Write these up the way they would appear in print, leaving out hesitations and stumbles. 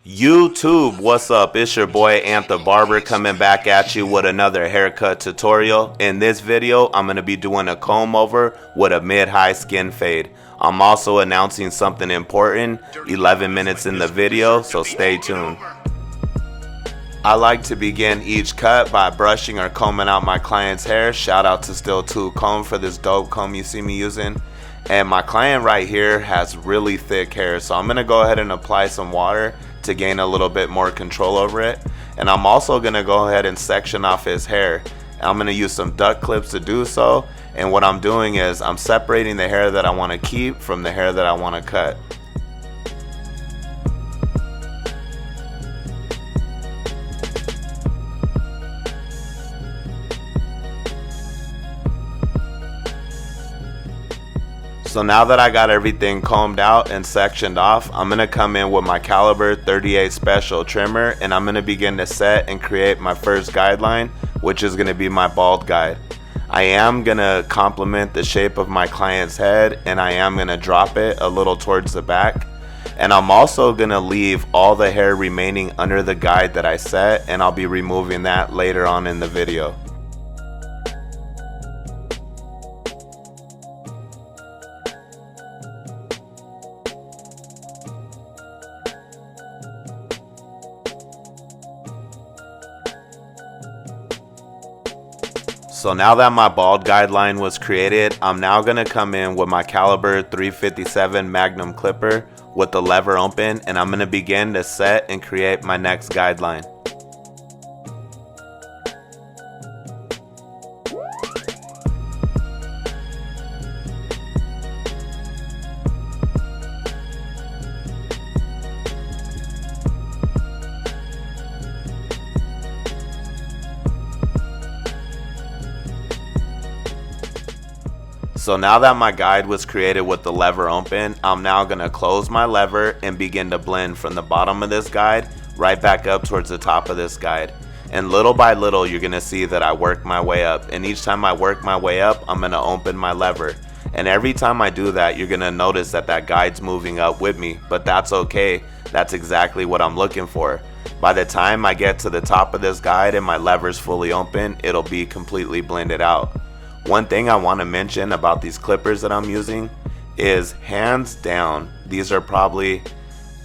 YouTube, what's up? It's your boy Antha Barber coming back at you with another haircut tutorial. In this video, I'm going to be doing a comb over with a mid-high skin fade. I'm also announcing something important 11 minutes in the video, so stay tuned. I like to begin each cut by brushing or combing out my client's hair. Shout out to Still 2 Comb for this dope comb you see me using. And my client right here has really thick hair, so I'm going to go ahead and apply some water to gain a little bit more control over it. And I'm also going to go ahead and section off his hair. I'm going to use some duck clips to do so, and what I'm doing is I'm separating the hair that I want to keep from the hair that I want to cut. So now that I got everything combed out and sectioned off, I'm going to come in with my caliber 38 special trimmer, and I'm going to begin to set and create my first guideline, which is going to be my bald guide. I am going to complement the shape of my client's head, and I am going to drop it a little towards the back. And I'm also going to leave all the hair remaining under the guide that I set, and I'll be removing that later on in the video. So now that my bald guideline was created, I'm now going to come in with my caliber 357 Magnum clipper with the lever open, and I'm going to begin to set and create my next guideline. So now that my guide was created with the lever open, I'm now going to close my lever and begin to blend from the bottom of this guide right back up towards the top of this guide. And little by little, you're going to see that I work my way up. And each time I work my way up, I'm going to open my lever. And every time I do that, you're going to notice that that guide's moving up with me. But that's okay. That's exactly what I'm looking for. By the time I get to the top of this guide and my lever's fully open, it'll be completely blended out. One thing I want to mention about these clippers that I'm using is, hands down, these are probably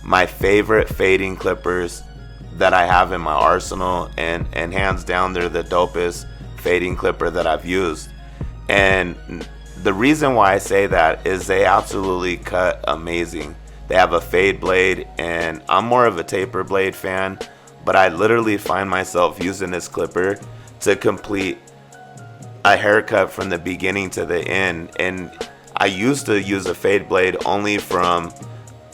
my favorite fading clippers that I have in my arsenal, and hands down they're the dopest fading clipper that I've used. And the reason why I say that is they absolutely cut amazing. They have a fade blade, and I'm more of a taper blade fan, but I literally find myself using this clipper to complete a haircut from the beginning to the end. And I used to use a fade blade only from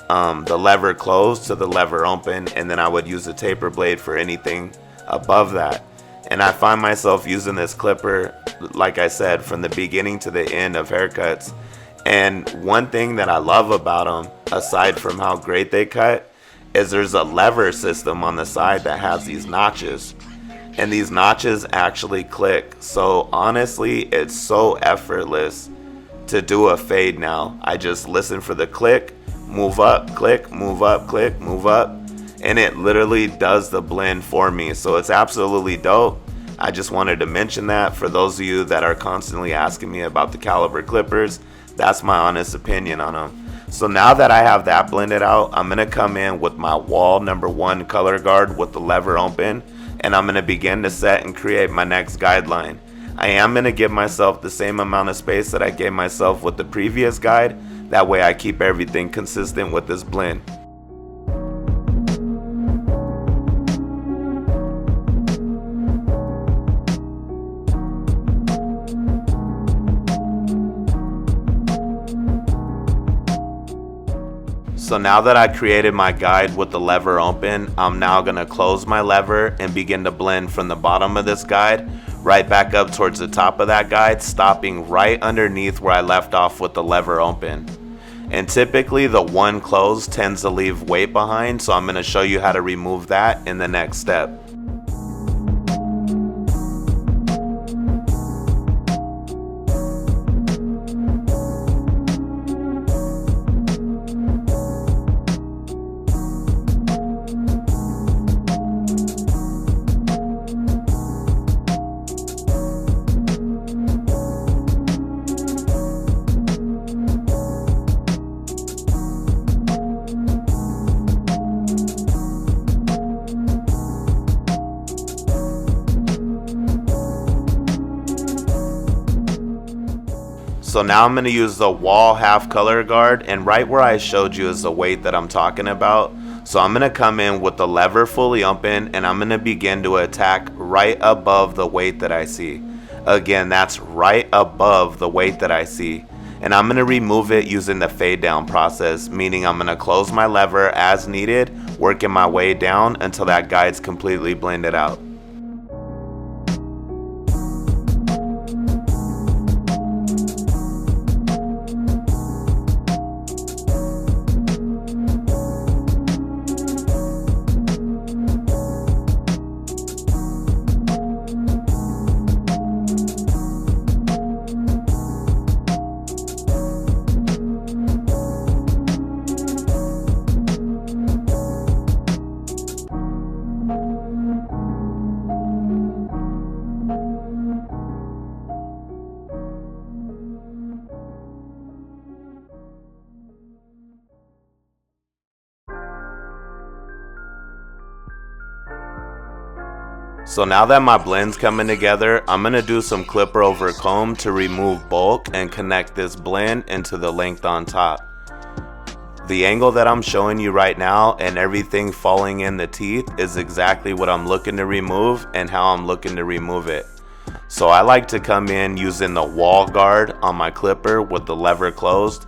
the lever closed to the lever open, and then I would use a taper blade for anything above that. And I find myself using this clipper, like I said, from the beginning to the end of haircuts. And one thing that I love about them, aside from how great they cut, is there's a lever system on the side that has these notches. And these notches actually click. So honestly, it's so effortless to do a fade now. I just listen for the click, move up, click, move up, click, move up, and it literally does the blend for me. So it's absolutely dope. I just wanted to mention that for those of you that are constantly asking me about the caliber clippers. That's my honest opinion on them. So now that I have that blended out, I'm going to come in with my WAHL #1 color guard with the lever open, and I'm going to begin to set and create my next guideline. I am going to give myself the same amount of space that I gave myself with the previous guide. That way I keep everything consistent with this blend. So now that I created my guide with the lever open, I'm now going to close my lever and begin to blend from the bottom of this guide right back up towards the top of that guide, stopping right underneath where I left off with the lever open. And typically the one closed tends to leave weight behind, so I'm going to show you how to remove that in the next step. So now I'm going to use the WAHL half color guard, and right where I showed you is the weight that I'm talking about. So I'm going to come in with the lever fully open, and I'm going to begin to attack right above the weight that I see. Again, that's right above the weight that I see. And I'm going to remove it using the fade down process, meaning I'm going to close my lever as needed, working my way down until that guide's completely blended out. So now that my blend's coming together, I'm going to do some clipper over comb to remove bulk and connect this blend into the length on top. The angle that I'm showing you right now and everything falling in the teeth is exactly what I'm looking to remove and how I'm looking to remove it. So I like to come in using the WAHL guard on my clipper with the lever closed.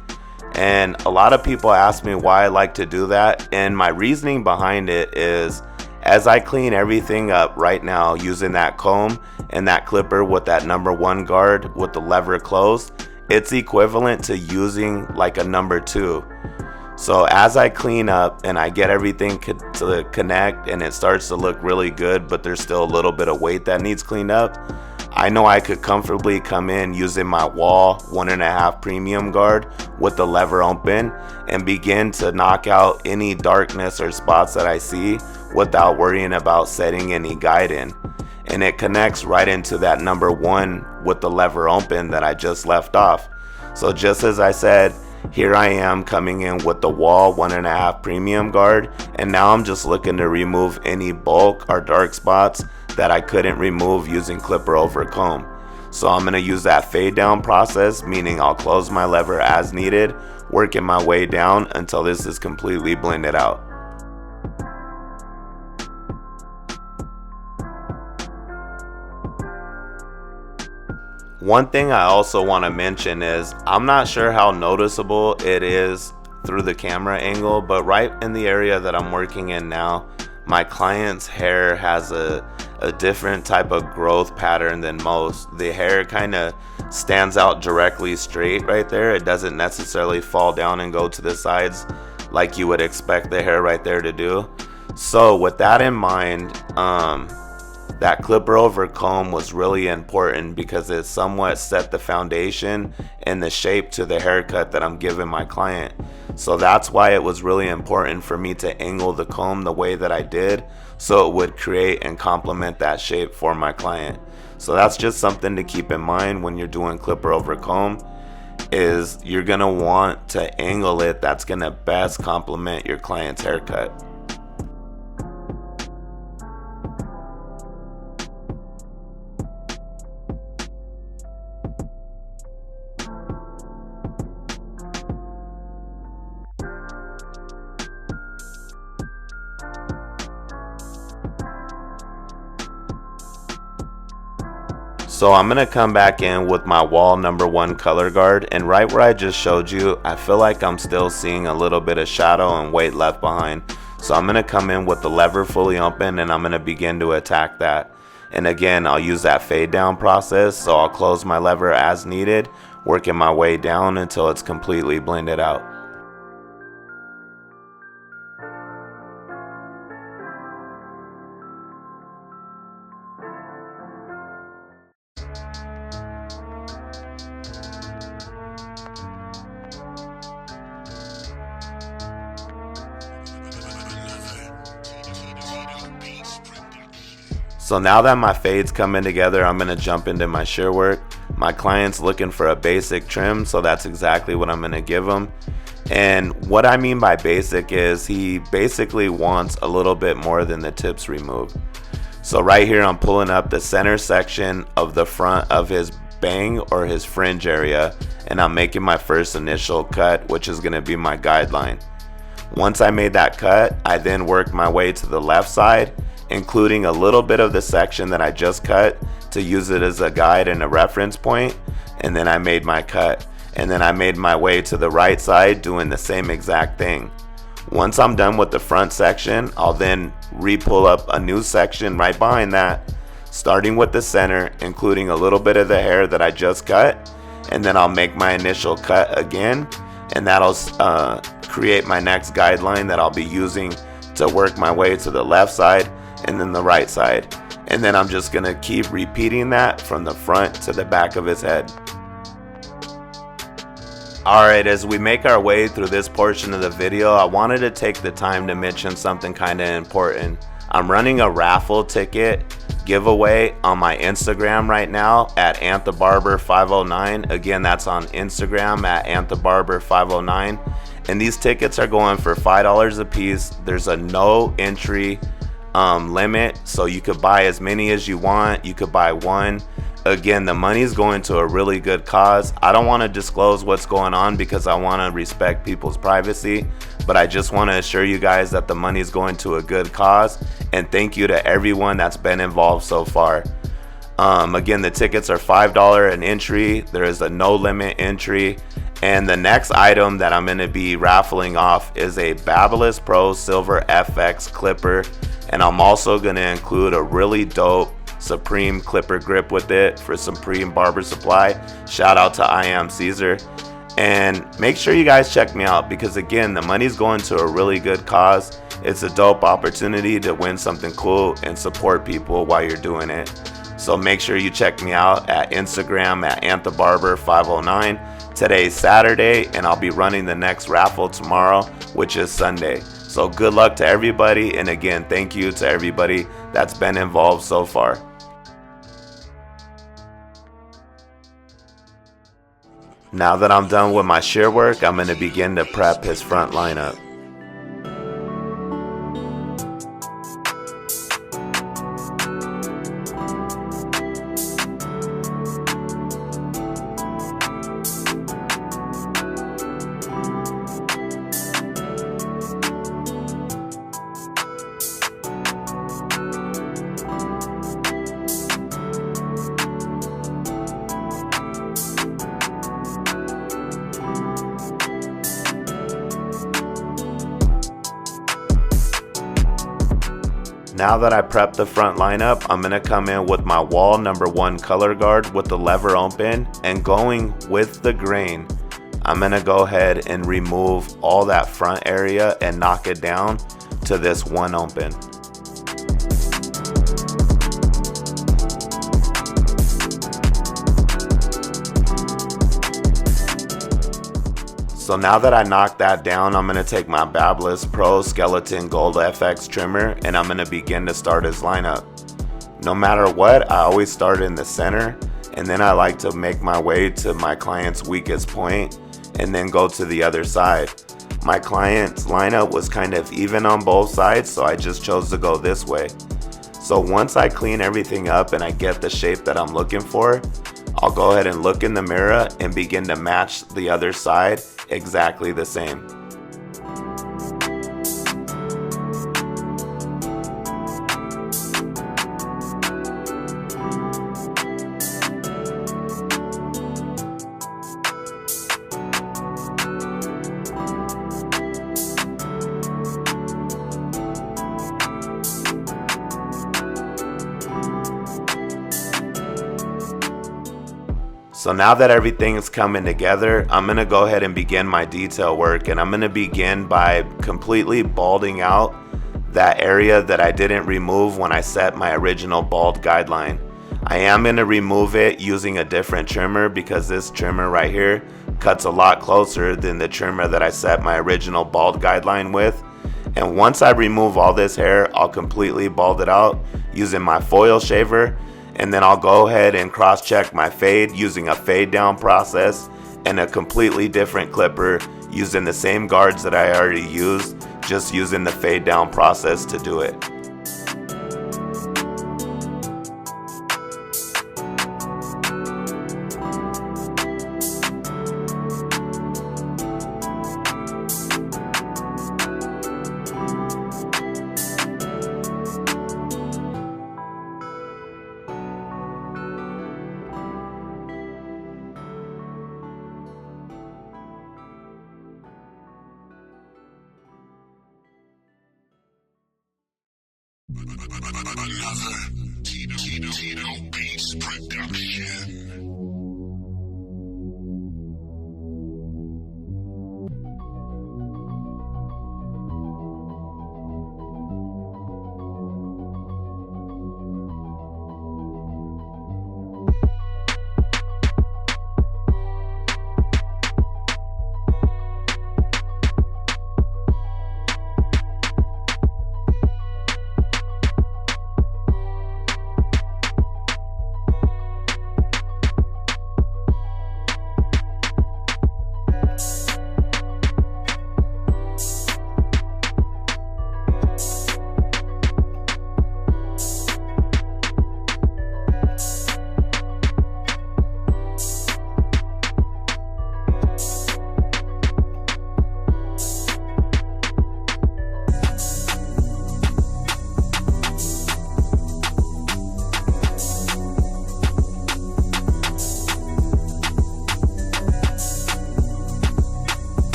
And a lot of people ask me why I like to do that, and my reasoning behind it is, as I clean everything up right now using that comb and that clipper with that number 1 guard with the lever closed, it's equivalent to using like a number 2. So as I clean up and I get everything to connect and it starts to look really good, but there's still a little bit of weight that needs cleaned up, I know I could comfortably come in using my WAHL 1.5 premium guard with the lever open and begin to knock out any darkness or spots that I see without worrying about setting any guide in. And it connects right into that number 1 with the lever open that I just left off. So just as I said, here I am coming in with the WAHL 1.5 premium guard, and now I'm just looking to remove any bulk or dark spots that I couldn't remove using clipper over comb. So I'm going to use that fade down process, meaning I'll close my lever as needed, working my way down until this is completely blended out. One thing I also want to mention is I'm not sure how noticeable it is through the camera angle, but right in the area that I'm working in now, my client's hair has a different type of growth pattern than most. The hair kind of stands out directly straight right there. It doesn't necessarily fall down and go to the sides like you would expect the hair right there to do. So with that in mind, that clipper over comb was really important because it somewhat set the foundation and the shape to the haircut that I'm giving my client. So that's why it was really important for me to angle the comb the way that I did, so it would create and complement that shape for my client. So that's just something to keep in mind when you're doing clipper over comb, is you're gonna want to angle it that's gonna best complement your client's haircut. So I'm going to come back in with my WAHL number 1 color guard, and right where I just showed you, I feel like I'm still seeing a little bit of shadow and weight left behind. So I'm going to come in with the lever fully open and I'm going to begin to attack that. And again, I'll use that fade down process, so I'll close my lever as needed, working my way down until it's completely blended out. So now that my fade's coming together, I'm going to jump into my shear work. My client's looking for a basic trim, so that's exactly what I'm going to give him. And what I mean by basic is he basically wants a little bit more than the tips removed. So right here I'm pulling up the center section of the front of his bang or his fringe area, and I'm making my first initial cut, which is going to be my guideline. Once I made that cut, I then worked my way to the left side, including a little bit of the section that I just cut to use it as a guide and a reference point, and then I made my cut. And then I made my way to the right side doing the same exact thing. Once I'm done with the front section, I'll then re-pull up a new section right behind that, starting with the center, including a little bit of the hair that I just cut, and then I'll make my initial cut again, and that'll create my next guideline that I'll be using to work my way to the left side and then the right side. And then I'm just gonna keep repeating that from the front to the back of his head. Alright, as we make our way through this portion of the video, I wanted to take the time to mention something kind of important. I'm running a raffle ticket giveaway on my Instagram right now at AnttheBarber509. Again, that's on Instagram at AnttheBarber509. And these tickets are going for $5 a piece. There's a no entry limit, so you could buy as many as you want. You could buy one. Again, the money's going to a really good cause. I don't want to disclose what's going on because I want to respect people's privacy, but I just want to assure you guys that the money's going to a good cause, and thank you to everyone that's been involved so far. Again, the tickets are $5 an entry. There is a no limit entry, and the next item that I'm going to be raffling off is a BABYLISSPRO Silver FX clipper, and I'm also going to include a really dope Supreme clipper grip with it for Supreme Barber Supply. Shout out to I Am Caesar. And make sure you guys check me out because again, the money's going to a really good cause. It's a dope opportunity to win something cool and support people while you're doing it. So make sure you check me out at Instagram at AnttheBarber509. Today's Saturday and I'll be running the next raffle tomorrow, which is Sunday. So good luck to everybody, and again, thank you to everybody that's been involved so far. Now that I'm done with my shear work, I'm going to begin to prep his front lineup. Now that I prepped the front lineup, I'm going to come in with my WAHL #1 color guard with the lever open, and going with the grain, I'm going to go ahead and remove all that front area and knock it down to this one open. So now that I knocked that down, I'm going to take my BABYLISSPRO Skeleton Gold FX trimmer and I'm going to begin to start his lineup. No matter what, I always start in the center, and then I like to make my way to my client's weakest point and then go to the other side. My client's lineup was kind of even on both sides, so I just chose to go this way. So once I clean everything up and I get the shape that I'm looking for, I'll go ahead and look in the mirror and begin to match the other side exactly the same. So now that everything is coming together, I'm going to go ahead and begin my detail work, and I'm going to begin by completely balding out that area that I didn't remove when I set my original bald guideline. I am going to remove it using a different trimmer because this trimmer right here cuts a lot closer than the trimmer that I set my original bald guideline with. And once I remove all this hair, I'll completely bald it out using my foil shaver. And then I'll go ahead and cross-check my fade using a fade down process and a completely different clipper using the same guards that I already used, just using the fade down process to do it. Another Tito Beats production.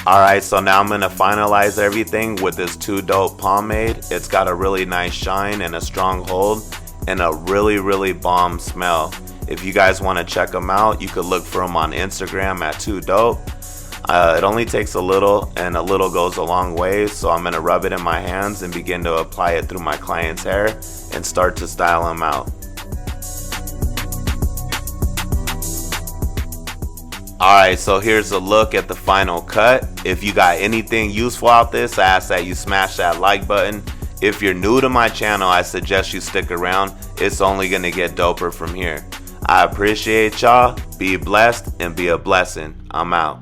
Alright, so now I'm going to finalize everything with this 2 Dope pomade. It's got a really nice shine and a strong hold and a really bomb smell. If you guys want to check them out, you could look for them on Instagram at 2 Dope. It only takes a little, and a little goes a long way, so I'm going to rub it in my hands and begin to apply it through my client's hair and start to style them out. Alright, so here's a look at the final cut. If you got anything useful out this, I ask that you smash that like button. If you're new to my channel, I suggest you stick around. It's only going to get doper from here. I appreciate y'all. Be blessed and be a blessing. I'm out.